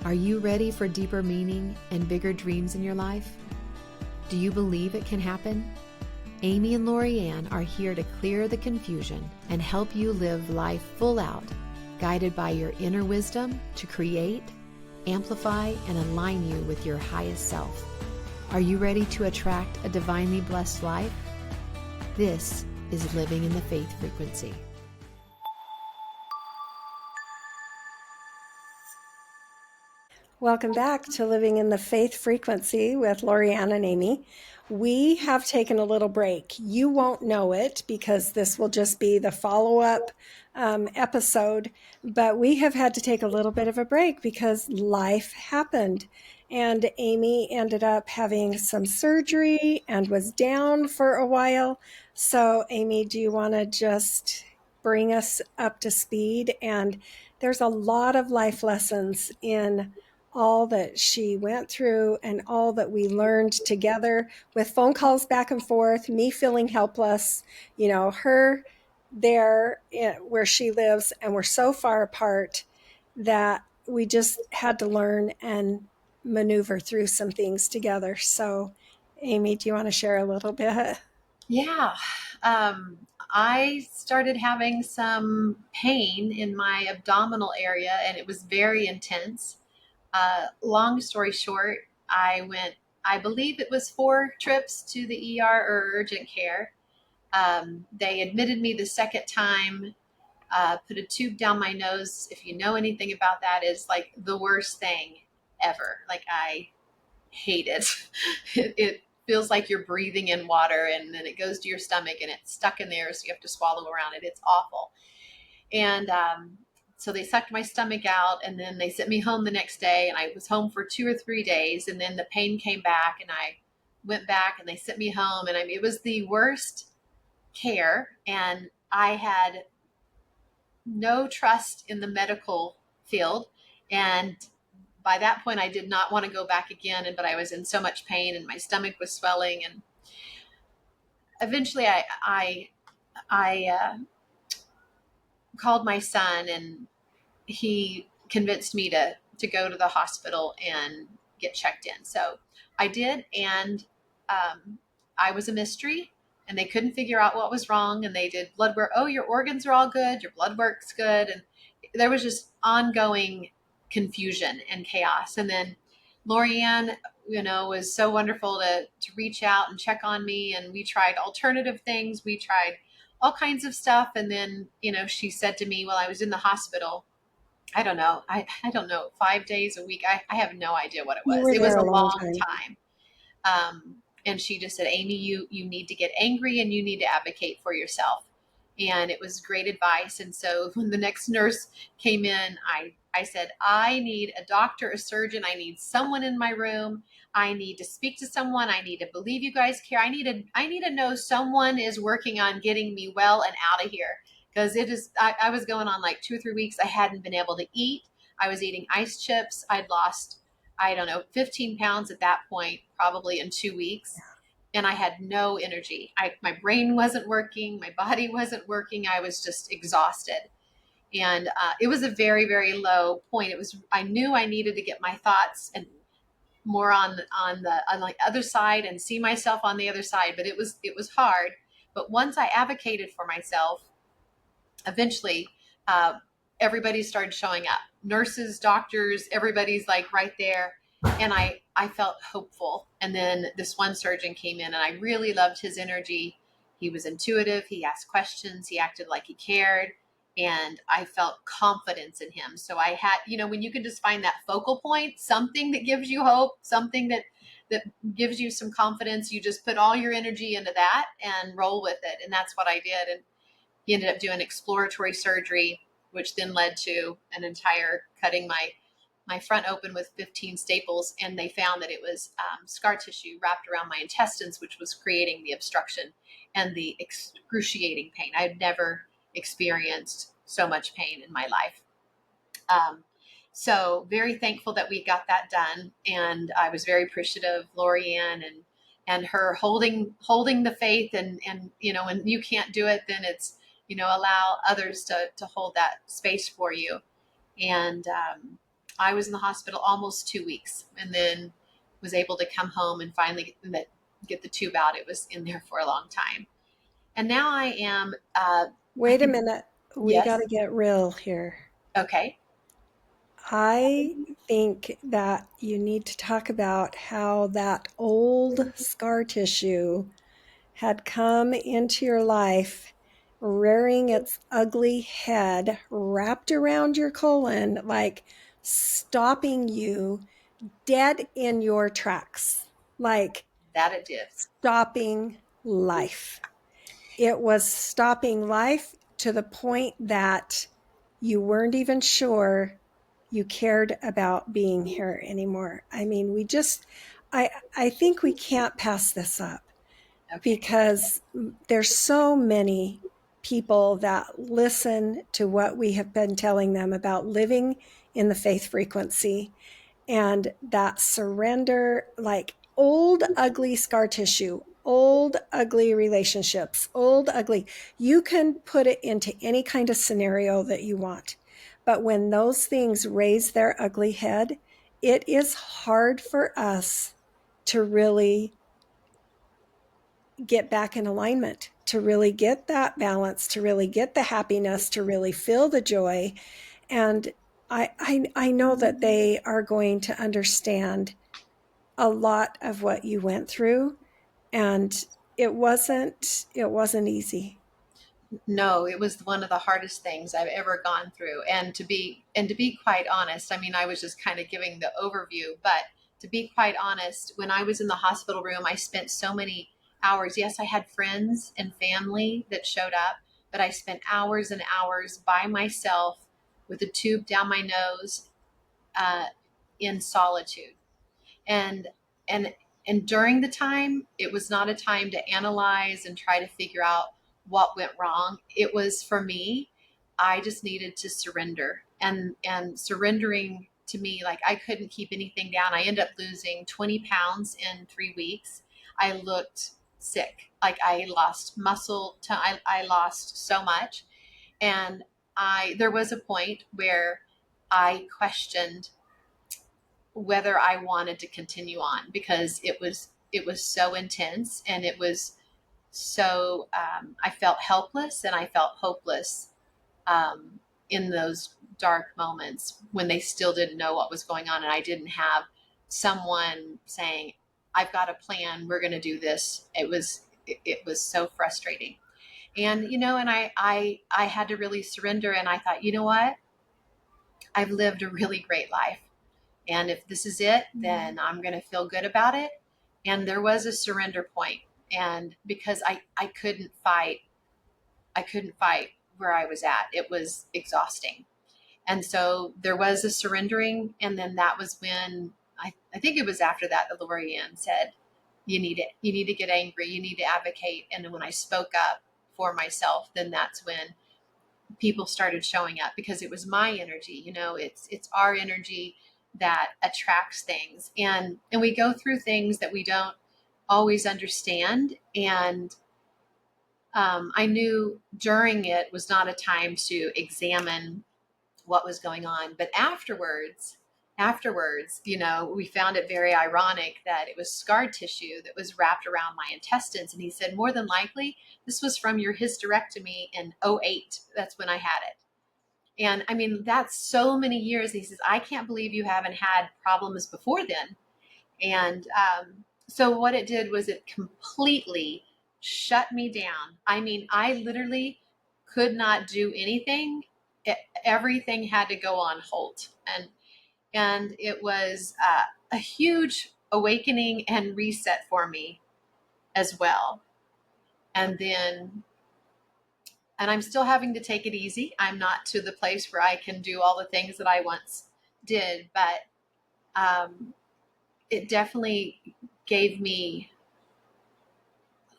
Are you ready for deeper meaning and bigger dreams in your life? Do you believe it can happen? Amy and LoriAnn are here to clear the confusion and help you live life full out, guided by your inner wisdom to create, amplify, and align you with your highest self. Are you ready to attract a divinely blessed life? This is Living in the Faith Frequency. Welcome back to Living in the Faith Frequency with LoriAnn and Amy. We have taken a little break. You won't know it because this will just be the follow-up episode, but we have had to take a little bit of a break because life happened. And Amy ended up having some surgery and was down for a while. So Amy, do you want to just bring us up to speed? And there's a lot of life lessons in all that she went through and all that we learned together with phone calls back and forth, me feeling helpless, her there where she lives, and we're so far apart that we just had to learn and maneuver through some things together. So, Amy, do you want to share a little bit? Yeah. I started having some pain in my abdominal area and it was very intense. Long story short, I believe it was 4 trips to the ER or urgent care. They admitted me the second time, put a tube down my nose. If you know anything about that, is like the worst thing ever. Like I hate it. It feels like you're breathing in water and then it goes to your stomach and it's stuck in there. So you have to swallow around it. It's awful. And so they sucked my stomach out and then they sent me home the next day and I was home for 2 or 3 days and then the pain came back and I went back and they sent me home. And it was the worst care. And I had no trust in the medical field. And by that point, I did not want to go back again, but I was in so much pain and my stomach was swelling. And eventually I called my son and he convinced me to go to the hospital and get checked in. So I did. And I was a mystery and they couldn't figure out what was wrong. And they did blood work. Oh, your organs are all good. Your blood work's good. And there was just ongoing confusion and chaos. And then LoriAnn, was so wonderful to reach out and check on me. And we tried alternative things. We tried all kinds of stuff. And then, she said to me while I was in the hospital, I don't know, I don't know, 5 days a week. I have no idea what it You was. were It was there a a long long time. time. And she just said, Amy, you need to get angry and you need to advocate for yourself. And it was great advice. And so when the next nurse came in, I said, I need a doctor, a surgeon. I need someone in my room. I need to speak to someone. I need to believe you guys care. I need to know someone is working on getting me well and out of here. Because I was going on like 2 or 3 weeks. I hadn't been able to eat. I was eating ice chips. I'd lost, I don't know, 15 pounds at that point, probably in 2 weeks. And I had no energy. My brain wasn't working. My body wasn't working. I was just exhausted. And it was a very, very low point. I knew I needed to get my thoughts and more on the other side and see myself on the other side. But it was hard. But once I advocated for myself, eventually, everybody started showing up. Nurses, doctors, everybody's like right there. And I felt hopeful. And then this one surgeon came in and I really loved his energy. He was intuitive. He asked questions. He acted like he cared. And I felt confidence in him. So I had, when you can just find that focal point, something that gives you hope, something that gives you some confidence, you just put all your energy into that and roll with it. And that's what I did. And he ended up doing exploratory surgery, which then led to an entire cutting my front open with 15 staples. And they found that it was scar tissue wrapped around my intestines, which was creating the obstruction and the excruciating pain. I had never experienced so much pain in my life. So very thankful that we got that done. And I was very appreciative of LoriAnn and her holding the faith and, when you can't do it, then it's, allow others to hold that space for you. And I was in the hospital almost 2 weeks, and then was able to come home and finally get the tube out. It was in there for a long time. And now I am, I Wait a think, minute. We got to yes. get real here. Okay. I think that you need to talk about how that old scar tissue had come into your life, rearing its ugly head wrapped around your colon, like stopping you dead in your tracks, like That it did. stopping life. It was stopping life to the point that you weren't even sure you cared about being here anymore. I mean, I think we can't pass this up Okay. because there's so many people that listen to what we have been telling them about living in the faith frequency and that surrender, like old ugly scar tissue, old ugly relationships, old ugly, you can put it into any kind of scenario that you want, but when those things raise their ugly head, it is hard for us to really get back in alignment, to really get that balance, to really get the happiness, to really feel the joy. And I know that they are going to understand a lot of what you went through, and it wasn't easy. No, it was one of the hardest things I've ever gone through. And to be quite honest, I mean, I was just kind of giving the overview, but to be quite honest, when I was in the hospital room, I spent so many hours. Yes, I had friends and family that showed up, but I spent hours and hours by myself with a tube down my nose, uh, in solitude. And and and during the time, it was not a time to analyze and try to figure out what went wrong. It was, for me, I just needed to surrender. And surrendering to me, like, I couldn't keep anything down. I ended up losing 20 pounds in 3 weeks. I looked sick, like I lost muscle to, I lost so much. And I there was a point where I questioned whether I wanted to continue on, because it was so intense, and it was so, I felt helpless and I felt hopeless, um, in those dark moments when they still didn't know what was going on, and I didn't have someone saying, "I've got a plan. We're going to do this." It was so frustrating, and I had to really surrender, and I thought, you know what? I've lived a really great life. And if this is it, then I'm going to feel good about it. And there was a surrender point. And because I couldn't fight where I was at. It was exhausting. And so there was a surrendering. And then that was when I think it was after that that LoriAnn said, you need to get angry. You need to advocate. And then when I spoke up for myself, then that's when people started showing up, because it was my energy. It's our energy that attracts things, and we go through things that we don't always understand. And I knew during it was not a time to examine what was going on, but afterwards, we found it very ironic that it was scar tissue that was wrapped around my intestines. And he said, more than likely, this was from your hysterectomy in '08. That's when I had it. And I mean, that's so many years. He says, I can't believe you haven't had problems before then. And so what it did was it completely shut me down. I mean, I literally could not do anything. Everything had to go on hold. And it was a huge awakening and reset for me as well. And then and I'm still having to take it easy. I'm not to the place where I can do all the things that I once did, but it definitely gave me,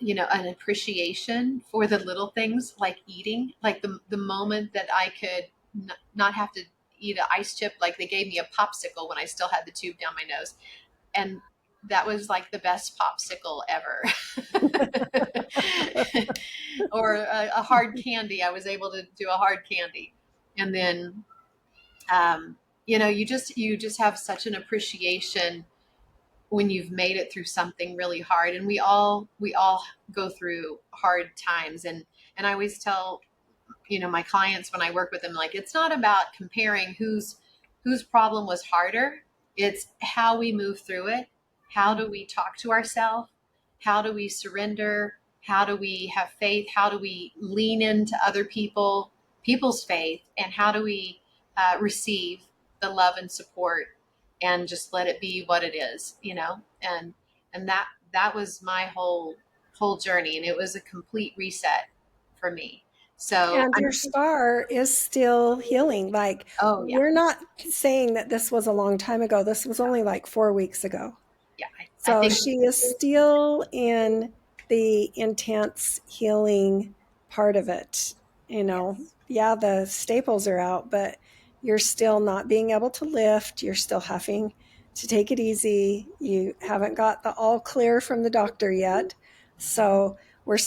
an appreciation for the little things, like eating, like the moment that I could not have to eat an ice chip. Like, they gave me a popsicle when I still had the tube down my nose. And that was like the best popsicle ever. Or a hard candy. I was able to do a hard candy. And then you just have such an appreciation when you've made it through something really hard. And we all go through hard times. And I always tell, my clients when I work with them, like, it's not about comparing whose problem was harder. It's how we move through it. How do we talk to ourselves? How do we surrender? How do we have faith? How do we lean into other people's faith? And how do we receive the love and support and just let it be what it is, and that was my whole journey, and it was a complete reset for me. So And your scar is still healing. Like, oh yeah, we're not saying that this was a long time ago. This was only like 4 weeks ago. yeah. I So think she is still in the intense healing part of it. yes. Yeah, the staples are out, but you're still not being able to lift. You're still having to take it easy. You haven't got the all clear from the doctor yet. So you're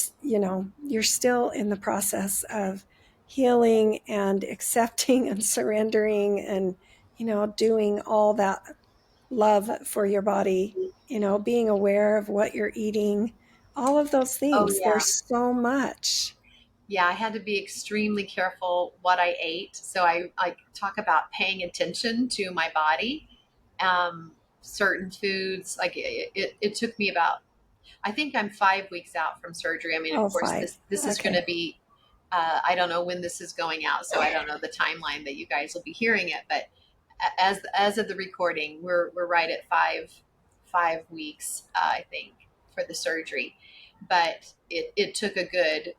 still in the process of healing and accepting and surrendering and, doing all that love for your body, being aware of what you're eating, all of those Oh things. yeah. There's so much. Yeah, I had to be extremely careful what I ate. So I talk about paying attention to my body. Certain foods, like it took me about, I think I'm 5 weeks out from surgery. I mean, of Oh, course, five. this is going to Okay. be, I don't know when this is going out, so I don't know the timeline that you guys will be hearing it. But as of the recording, we're right at 5 weeks, I think, for the surgery. But it took a good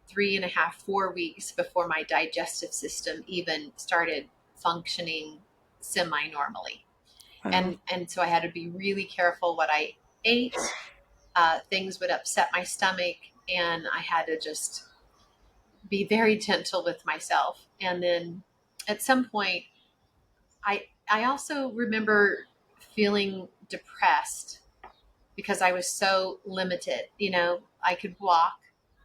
3.5, 4 weeks before my digestive system even started functioning semi normally. Wow. And so I had to be really careful what I ate. Things would upset my stomach, and I had to just be very gentle with myself. And then at some point, I also remember feeling depressed because I was so limited. I could walk,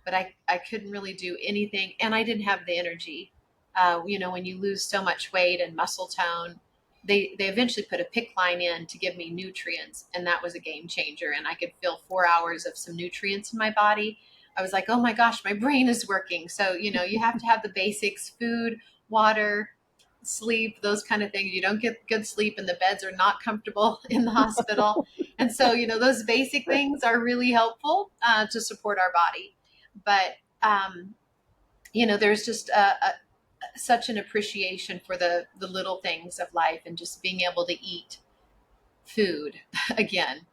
but I couldn't really do anything, and I didn't have the energy. When you lose so much weight and muscle tone, they eventually put a PIC line in to give me nutrients, and that was a game changer. And I could feel 4 hours of some nutrients in my body. I was like, oh my gosh, my brain is working. So you have to have the basics: food, water, sleep, those kind of things. You don't get good sleep, and the beds are not comfortable in the hospital. And so, those basic things are really helpful to support our body. But, there's just such an appreciation for the little things of life, and just being able to eat food again.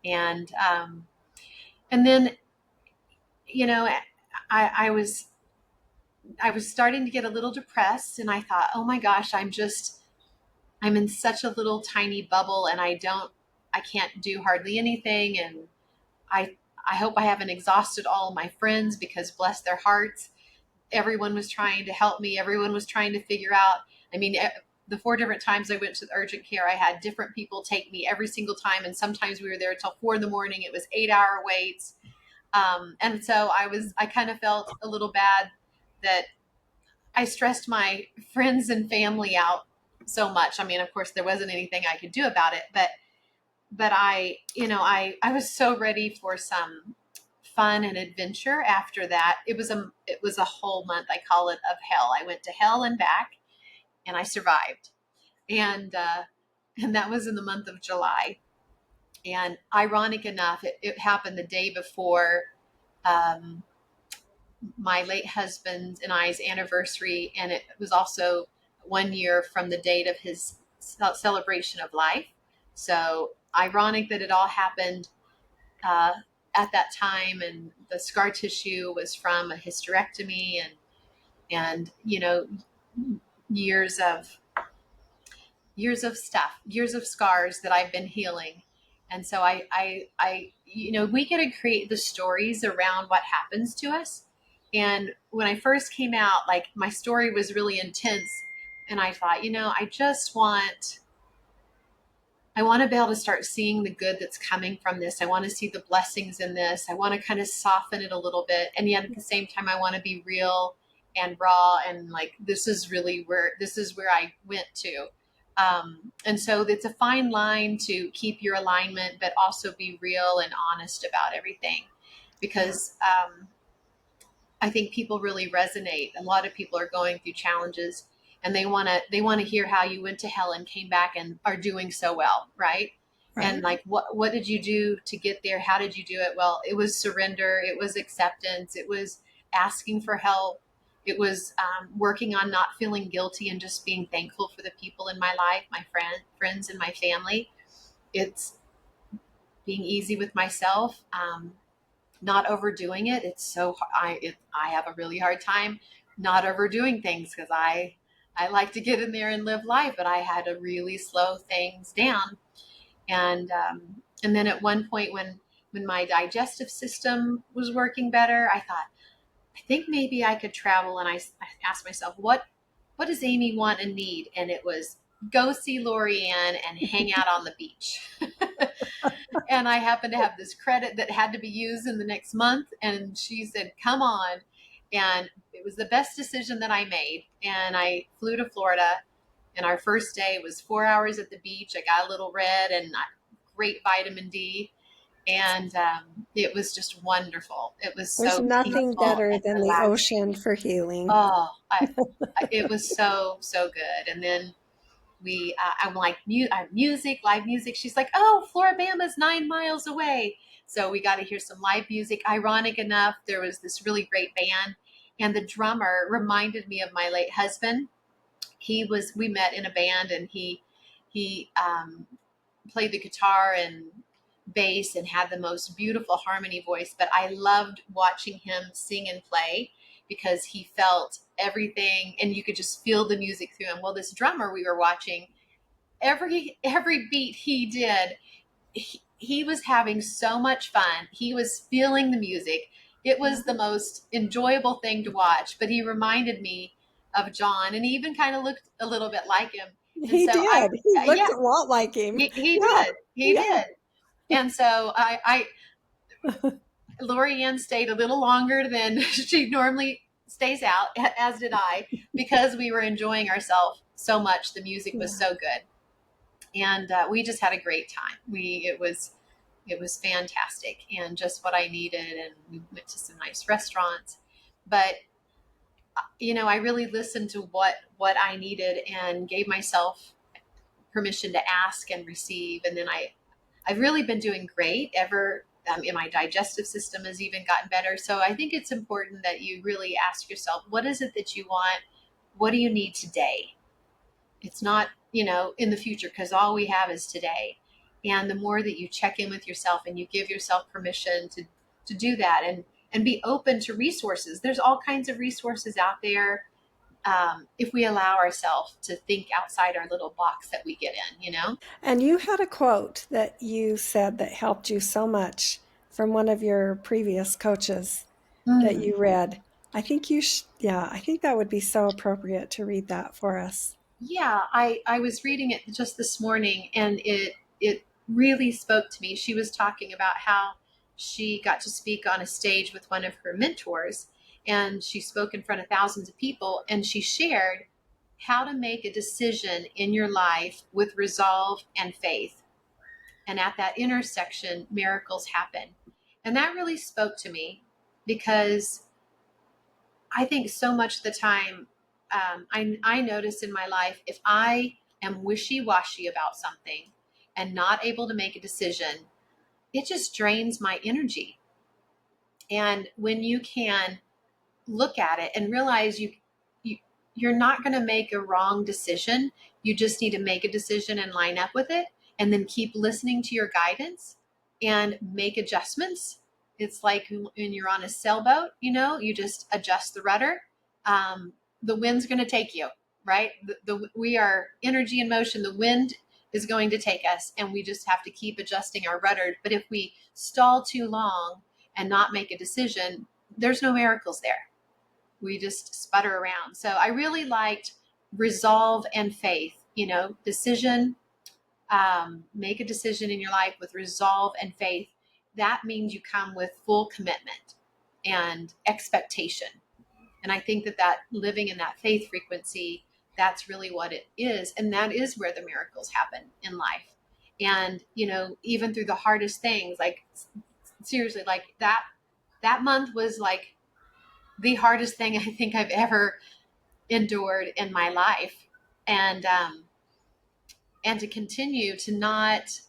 And then, you know, I was starting to get a little depressed, and I thought, oh my gosh, I'm in such a little tiny bubble, and I can't do hardly anything. And I I hope I haven't exhausted all of my friends, because bless their hearts, everyone was trying to help me. Everyone was trying to figure out. I mean, the 4 different times I went to the urgent care, I had different people take me every single time. And sometimes we were there till 4 in the morning. It was 8-hour waits. And so I kind of felt a little bad that I stressed my friends and family out so much. I mean, of course, there wasn't anything I could do about it, but I was so ready for some fun and adventure after that. It was a whole month. I call it, of hell. I went to hell and back, and I survived. And that was in the month of July. And ironic enough, it happened the day before um, my late husband and I's anniversary, and it was also 1 year from the date of his celebration of life. So ironic that it all happened uh, at that time, and the scar tissue was from a hysterectomy, and years of stuff, years of scars that I've been healing. And so we get to create the stories around what happens to us. And when I first came out, like, my story was really intense, and I thought, I want to be able to start seeing the good that's coming from this. I want to see the blessings in this. I want to kind of soften it a little bit. And yet at the same time, I want to be real and raw. And like, this is where I went to. And so it's a fine line to keep your alignment, but also be real and honest about everything, Yeah. because I think people really resonate. A lot of people are going through challenges, and they want to hear how you went to hell and came back and are doing so well, right? And Right. like, what did you do to get there? How did you do it? Well, it was surrender, it was acceptance, it was asking for help, it was working on not feeling guilty and just being thankful for the people in my life, my friends and my family. It's being easy with myself, not overdoing it. It's so I have a really hard time not overdoing things, because I like to get in there and live life, but I had to really slow things down. And then at one point, when my digestive system was working better, I thought, I think maybe I could travel. And I asked myself, what does Amy want and need? And it was, go see LoriAnn and hang out on the beach. And I happened to have this credit that had to be used in the next month. And she said, come on. And it was the best decision that I made. And I flew to Florida. And our first day was 4 hours at the beach. I got a little red and great vitamin D. And it was just wonderful. It was There's so nothing peaceful better and than the relaxing. ocean for healing. Oh, it was so, so good. And then I'm like, music, live music. She's like, oh, Floribama's 9 miles away. So we got to hear some live music. Ironic enough, there was this really great band, and the drummer reminded me of my late husband. We met in a band, and he played the guitar and bass and had the most beautiful harmony voice. But I loved watching him sing and play, because he felt everything and you could just feel the music through him. Well, this drummer we were watching, every beat he did, he was having so much fun. He was feeling the music. It was the most enjoyable thing to watch. But he reminded me of John, and he even kind of looked a little bit like him. And He so did. He looked yeah, a lot like him. he Yeah. did, he Yeah. did. And so LoriAnn stayed a little longer than she normally stays out, as did I, because we were enjoying ourselves so much. The music was Yeah. so good, and we just had a great time. It was fantastic and just what I needed. And we went to some nice restaurants, but I really listened to what I needed and gave myself permission to ask and receive. And then I've really been doing great ever. And my digestive system has even gotten better. So I think it's important that you really ask yourself, what is it that you want? What do you need today? It's not, in the future, because all we have is today. And the more that you check in with yourself and you give yourself permission to do that, and be open to resources. There's all kinds of resources out there, if we allow ourselves to think outside our little box that we get in. And you had a quote that you said that helped you so much from one of your previous coaches that Mm. you read. I think yeah, I think that would be so appropriate to read that for us. Yeah, I was reading it just this morning, and it really spoke to me. She was talking about how she got to speak on a stage with one of her mentors, and she spoke in front of thousands of people, and she shared how to make a decision in your life with resolve and faith. And at that intersection, miracles happen. And that really spoke to me, because I think so much of the time, I notice in my life, if I am wishy washy about something and not able to make a decision, it just drains my energy. And when you can look at it and realize you you're not going to make a wrong decision, you just need to make a decision and line up with it, and then keep listening to your guidance and make adjustments. It's like when you're on a sailboat, you just adjust the rudder. The wind's going to take you, right? We are energy in motion. The wind is going to take us, and we just have to keep adjusting our rudder. But if we stall too long and not make a decision, there's no miracles there. We just sputter around. So I really liked resolve and faith, decision. Make a decision in your life with resolve and faith. That means you come with full commitment and expectation. And I think that living in that faith frequency that's really what it is. And that is where the miracles happen in life. And, even through the hardest things, like seriously, like that month was like the hardest thing I think I've ever endured in my life. And to continue to not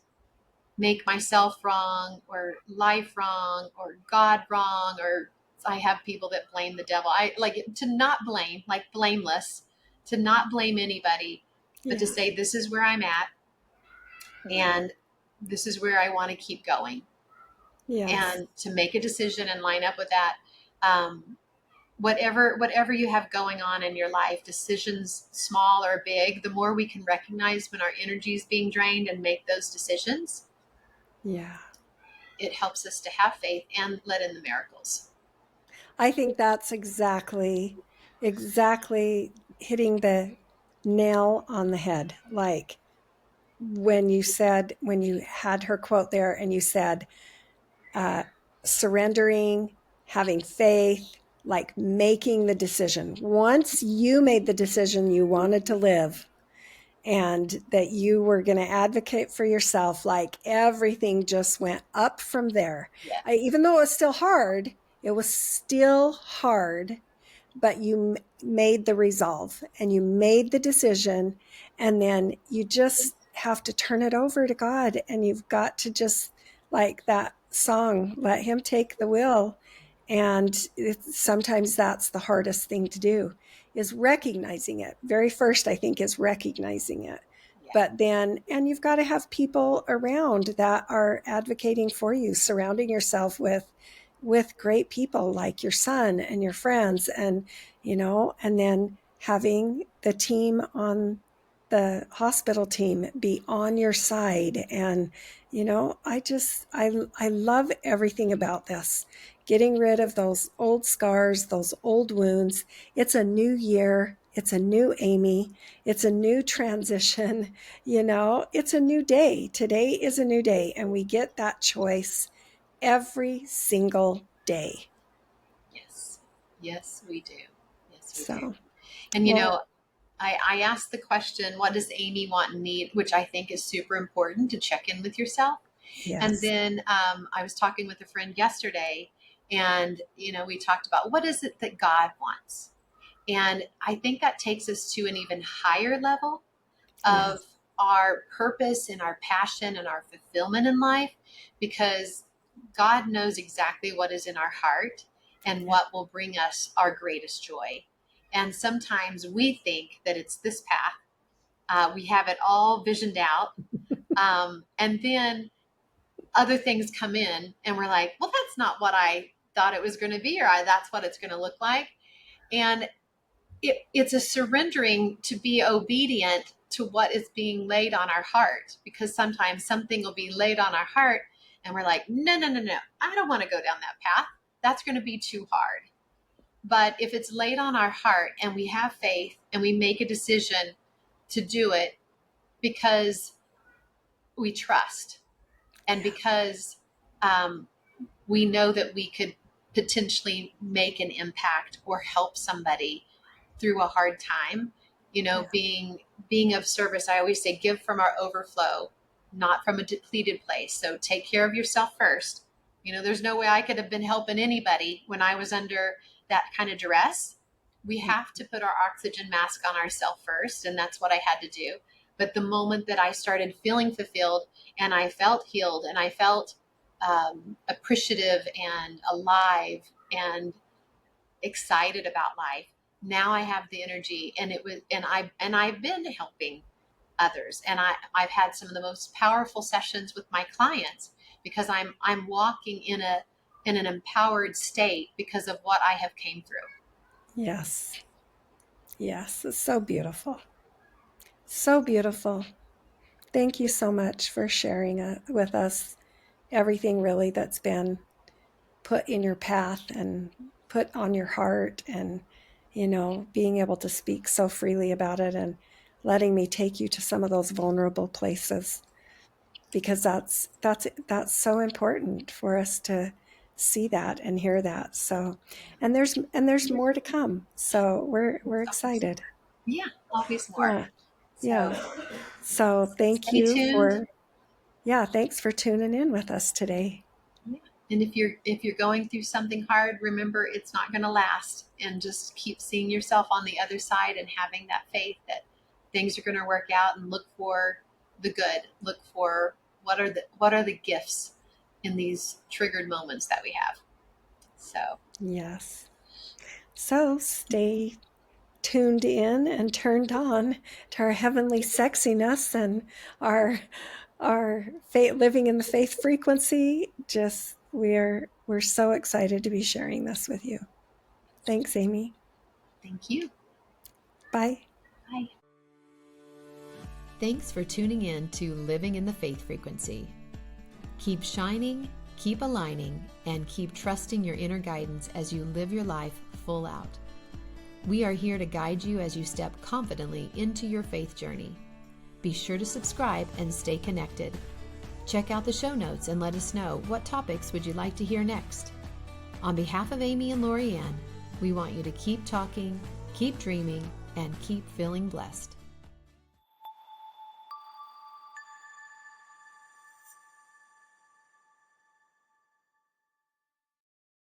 make myself wrong or life wrong or God wrong, or I have people that blame the devil. I like to not blame, like blameless, to not blame anybody, but to Yeah. say, this is where I'm at and this is where I want to keep going. Yes. And to make a decision and line up with that. Um, whatever you have going on in your life, decisions small or big, the more we can recognize when our energy is being drained and make those decisions, Yeah. it helps us to have faith and let in the miracles. I think that's exactly hitting the nail on the head. Like when you had her quote there and you said, uh, surrendering, having faith, like making the decision. Once you made the decision you wanted to live and that you were going to advocate for yourself, like everything just went up from there. Yeah. Even though it was still hard, but you made the resolve and you made the decision. And then you just have to turn it over to God. And you've got to just, like that song, let Him take the wheel. And sometimes that's the hardest thing to do, is recognizing it. Very first, I think, is recognizing it. Yeah. But then, and you've got to have people around that are advocating for you, surrounding yourself with great people like your son and your friends, and and then having the team on the hospital team be on your side. And I love everything about this, getting rid of those old scars, those old wounds. It's a new year, it's a new Amy, it's a new transition. It's a new day. Today is a new day, and we get that choice every single day. Yes. Yes, we do. Yes, we do. So, And well, I asked the question, what does Amy want and need, which I think is super important to check in with yourself. And yes, then I was talking with a friend yesterday, and we talked about what is it that God wants. And I think that takes us to an even higher level yes, of our purpose and our passion and our fulfillment in life, because God knows exactly what is in our heart and yeah, what will bring us our greatest joy. And sometimes we think that it's this path. We have it all visioned out. And then other things come in and we're like, well, that's not what I thought it was going to be, or that's what it's going to look like. And it's a surrendering to be obedient to what is being laid on our heart, because sometimes something will be laid on our heart and we're like, no, no, no, no, I don't want to go down that path. That's going to be too hard. But if it's laid on our heart and we have faith and we make a decision to do it because we trust, and yeah, because um, we know that we could potentially make an impact or help somebody through a hard time, yeah, being of service. I always say, give from our overflow, not from a depleted place. So take care of yourself first. There's no way I could have been helping anybody when I was under that kind of duress. We have to put our oxygen mask on ourselves first, and that's what I had to do. But the moment that I started feeling fulfilled and I felt healed and I felt appreciative and alive and excited about life, now I have the energy, and I've been helping others, and I've had some of the most powerful sessions with my clients because I'm walking in an empowered state because of what I have came through. yes, yes. It's so beautiful. So beautiful. Thank you so much for sharing with us everything really that's been put in your path and put on your heart, and being able to speak so freely about it, and letting me take you to some of those vulnerable places, because that's so important for us to see that and hear that. So, and there's more to come, so we're excited. Yeah, always more. Yeah. So Yeah. So thank stay you tuned. for, yeah, thanks for tuning in with us today. Yeah. And if you're going through something hard, remember it's not going to last, and just keep seeing yourself on the other side and having that faith that things are going to work out, and look for the good. Look for what are the gifts in these triggered moments that we have. So, Yes. So stay tuned in and turned on to our heavenly sexiness and our living in the faith frequency. Just we're so excited to be sharing this with you. Thanks, Amy. thank you. Bye. Bye. Thanks for tuning in to Living in the Faith Frequency. Keep shining, keep aligning, and keep trusting your inner guidance as you live your life full out. We are here to guide you as you step confidently into your faith journey. Be sure to subscribe and stay connected. Check out the show notes and let us know what topics would you like to hear next. On behalf of Amy and LoriAnn, we want you to keep talking, keep dreaming, and keep feeling blessed.